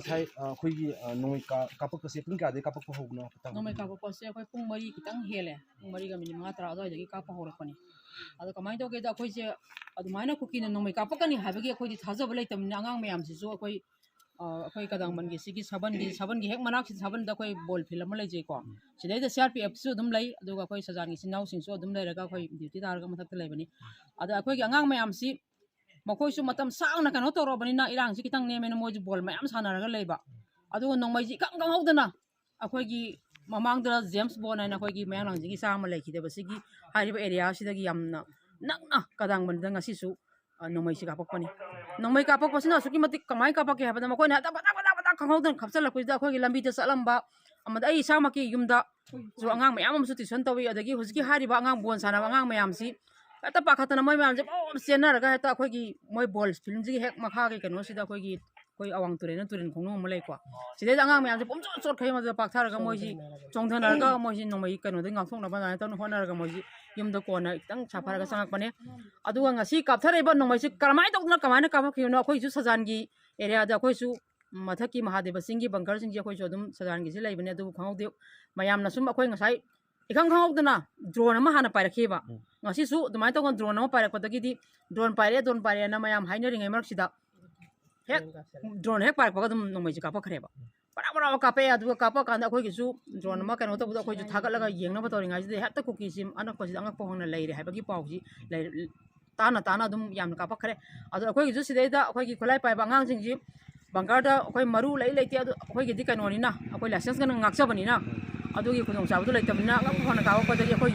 sai khoi noi kapak se pun ka de kapak hobna patang nomai ka pa se khoi pung mari kitang hele pung mari ga minimum 10 doi dagi ka pa horakpani adu kamai to ge da khoi se adu maina kuki na nomai ka pa kani habagi khoi di thaja balai tam angang mayam si so khoi khoi kadang man gi sigi saban gi hek manak si saban da khoi bol film lai je ko sidai da CRPF su dum lai adu ga khoi sajan gi sinau sing so dum lai ra ga khoi duty dar ga mathak lai bani adu khoi gi angang mayam si makhoi su matam sang na kano to ro bani na irang si kitang ne men mo ji bol mayam sana ra ga lai ba adu nongmai ji kang kang hawdana akhoi gi mamangda James Bond na akhoi gi mayang ji gi sama lai khide basigi hariba area sidagi yamna nakna kadang man da ngasi su nongmai si kapak pani nongmai kapak pasina suki matik kamai kapak ke habada makoi na ta bata kang hawdan khapsala ku da akhoi gi lambi da salamba amada ai sama ki yumda su angang mayam am su tuition tawi adagi husgi hariba angang bon sana angang mayam si ta pakhatana moi mayam je bom sena raga ta akhoi gi moi ball film ji hek makha ge kano sida akhoi gi koi awang turen khongno malai ko sidai angang mayam je pomcho chot khai ma da pak thar ga moi ji chongthana ga moi ji nongmai kano de ngak thong na ba na ta hona ga moi ji yum da ko na tang chapar ga sangak pane adu nga si kap thare ba nongmai si karmai tok na kamai na ka khio na khoi su sajan gi area da khoi su mathaki mahadeva singi bunker sing ji khoi su dum sajan gi si lai bane adu khangau de mayam na sum akhoi ngasai ikhang khangau dana drone ma hana pai rakhe ba ngasi su dumai to gon drone ma pai rak patagi di drone pai na mayam haina ringai marak sida hek drone hek pai pa dum nongmai ji ka pa khare ba para ka pe adu ka pa kan da khoi gi su drone ma kan to bu khoi ju thagat laga yeng na ba tori ngai ji hek ta ku ki sim anak pa ji angak pa hong na lai re hai ba gi pau ji lai tana dum yam ka pa khare adu khoi gi ju sidai da khoi gi kholai pai ba ngang jing ji bangkar da khoi maru lai ti adu khoi gi di kan oni na khoi license kan ngak sa bani na adu gi khudong sa bu lai tam na ngak pa na ka pa da gi khoi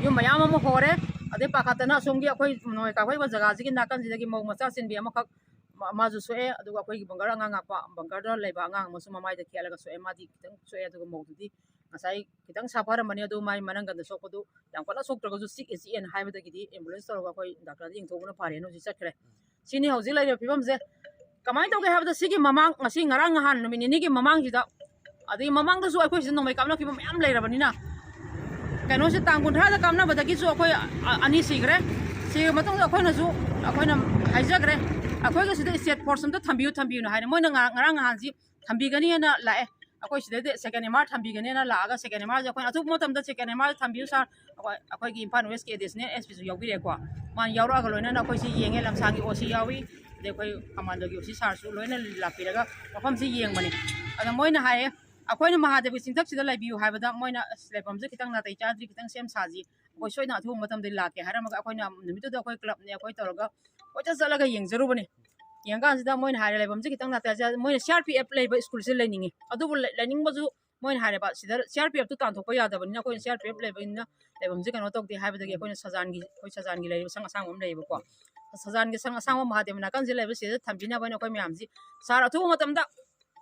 yum mayam ma hore ade pa ka ta na som gi khoi noi ka khoi ba jaga ji gi na kan ji da gi mau macha sin bi ama khak mazu soe aduga koi gi bangar anga ngapa bangar da leba anga masu mamai da kiala ga soe madi kitang soe aduga modu di ngasai kitang sapara mani adu mai manang ga sok podu yang kala sok traga ju sik SEN hai da gi di ambulance tor ga koi doctor di ingtho na pare no ji sakre sini hauji lai pibam je kamai to ga ha da sigi mamang ngasi ngarang han no mini ni gi mamang ji da adi mamang da su ai koi sin no mai kamna ki mam lai ra bani na kano se tangkun tha da kamna ba da gi su koi ani sigre si matong da koi na ju koi na haijagre akhoi ga sida set portion to thambiu na haine moina ngarang han ji thambi gani na lae akhoi sida de second mar thambi gani na la ga second mar ja khoi atu motam da second mar thambiu sa akhoi gi Imphal West ke desne SP su yogi re ko man yaura ga loina na akhoi si yenge lamsang gi OC yawi de khoi commander gi OC sar su loina la piraga mafam si yeng mani ada moina hae akhoi na Mahadev singthak sida lai biu haibada moina slepam je kitang na tai chadri kitang sem saji akhoi soina thu motam de la ke harama ga akhoi na nimitu da akhoi club ne akhoi toroga ocha salaga yeng jaru bani yang kan sida moin hare lebam ji kitang na ta ja moin CRPF leba school se leningi adu lening baju moin hare ba sida CRPF tu tan thok pa ya da bani na koi CRPF leba inna lebam ji kan otok di haiba da gi koi sajan gi leba sang asang om leba ko sajan gi sang asang om Mahadev na kan ji leba sida thambina bani koi myam ji sar athu matam da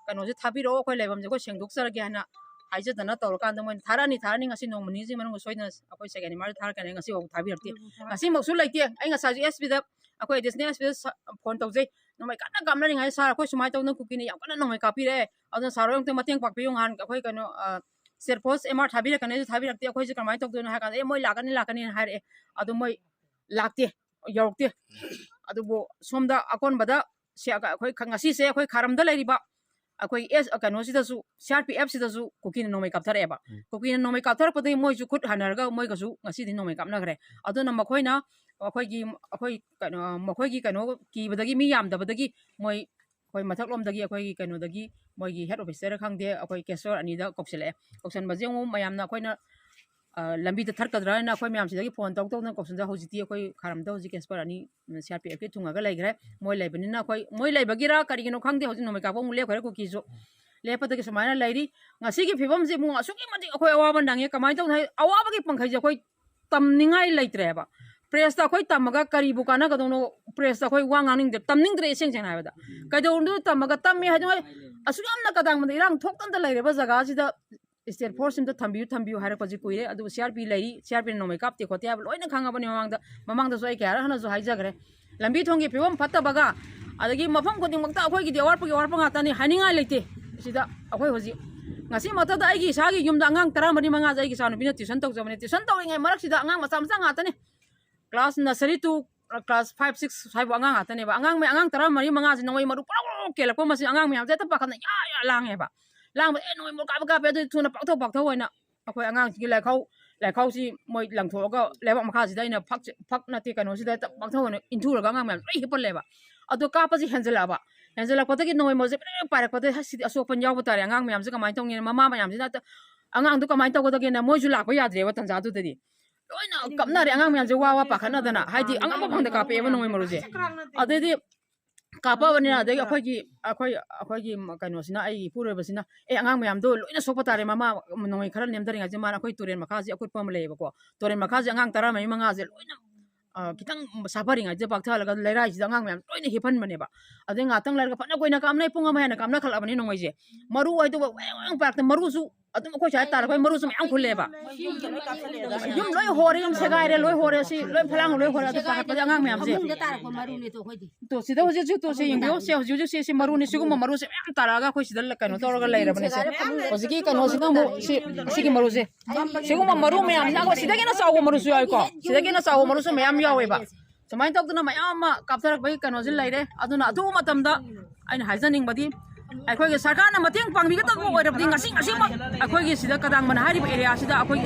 kano ji thabi ro koi lebam ji ko sengdok sar gi hana aija dana tor kan da moin tharani ngasi nomani ji manung soina akoi second mar thar kan ngasi o thabi rakti ngasi moksu laite ai ngasa ji SB da akoi desne SB phone tau jai nomai kana gamna ring hai sar akoi sumai tau na kukini yang kana nomai kapi re adon saro yung te mateng pakpi yung han akoi kano serpos MR thabi ra kan thabi rakti akoi ji kamai tok do na ha kan moi lakani ha re adu moi lakte yorokte adu bo somda akon bada se akoi ngasi se akoi kharam da lai ba akoi kano sida su CRPF sida su kukin nomai kapthar eba kukin nomai kapthar pati moi ju khut hanar ga moi ga su ngasi din nomai kapna gre aduna makhoi na akhoi kano makhoi gi kano ki badagi mi yam da badagi moi khoi mathak lom dagi akhoi gi kano dagi moi gi head officer khangde akhoi kesor ani da koksele koksan bajeng mayam na akhoi na lambi da tharkadra na akhoi mayam sidagi phone tok tok na koksan da hojiti akhoi kharam da hoji kesor ani CRPF ke thunga ga laigre moi laibani na akhoi moi laibagira kari gino khangde hoji nomai ka pong le khore ko ki jo lepata ki samana lairi ngasi gi phibam je mu asuki mati akhoi awaban dange kamai tok nai awaba gi pangkhai je akhoi tamningai laitre ba press ta khoi tamaga kari bukana ka dono press ta khoi wang aning de tamning dre seng seng haibada ka do ndu tamaga tammi ha joi asu amna kadang made irang thok tan da laire ba jaga sida state force sim da thambiu haira ko ji kuire adu CRP lairi CRP no make up te khote ab loina khanga bani mamang da soi kya hana jo haijagre lambi thongi phibam phatta baga adagi mafam ko ding makta akhoi gi de war pa ngata ni haninga leite sida akhoi hoji ngasi mata da aigi sagi yum da angang 15 jai gi sanu bina tuition tok jamane tuition tok ngai marak sida angang macam ngata ni class nursery to class 5 6 5 angang atane ba angang me angang 15 ji nongoi maru kelakpa masi angang miyam zeta pakhana ya lange ba lang ba noi mo ka pe thuna pak thau hoina akhoi angang gi laikhau si moi langthoga lebak makha si daina phak na te kano si da pak thau hoina inthura ga angang miyam rei hipal leba ado ka pa si henjela patagi noi mo je parak patagi hasi asok pan yaw batare angang miyam se kamai tong ni mama miyam si na angang du kamai tau ga na moi ju lak pa yadre wa tanja du de loina kapna re angang miyam je wa pakhana dana haidi angang phang da ka pe ba noi mo je adedi kapa bani adegi akhoi kano sina ai pure basina angang mayam do loina sopa tare mama noi khara nem daringa je mana akhoi turen makha je akut pam leba ko turen makha je angang tara mai manga je loina kitang sabaringa je bakta laga leirai je angang mayam loina hipan mane ba ade ngatang larga phana koina kamnai punga mai na kamna khala bani nongoi je maru ai to wang pak te maru su atum ko cha tar khoi maru su yang khule ba yum loi hore yum segai re loi hore si loi phalang loi hore to pa angang mayam je to sida hoje ju to se ingyo se hoje se maru ni sigum maru se yang taraga khoi sidal kano toroga leira bani se hoje ki kano sida mo si ki maru se sigum maru mayam na ko sida kena sawo maru su ai ko sida kena sawo maru su mayam yawe ba samain tok na mayam ma kaptarak bai kano jil leire aduna adu matamda aina haijaning badi akhoi ge sarkar na mating pangbi ga tak mo oirabdi ngasi ma akhoi ge sida kadang man hari area sida akhoi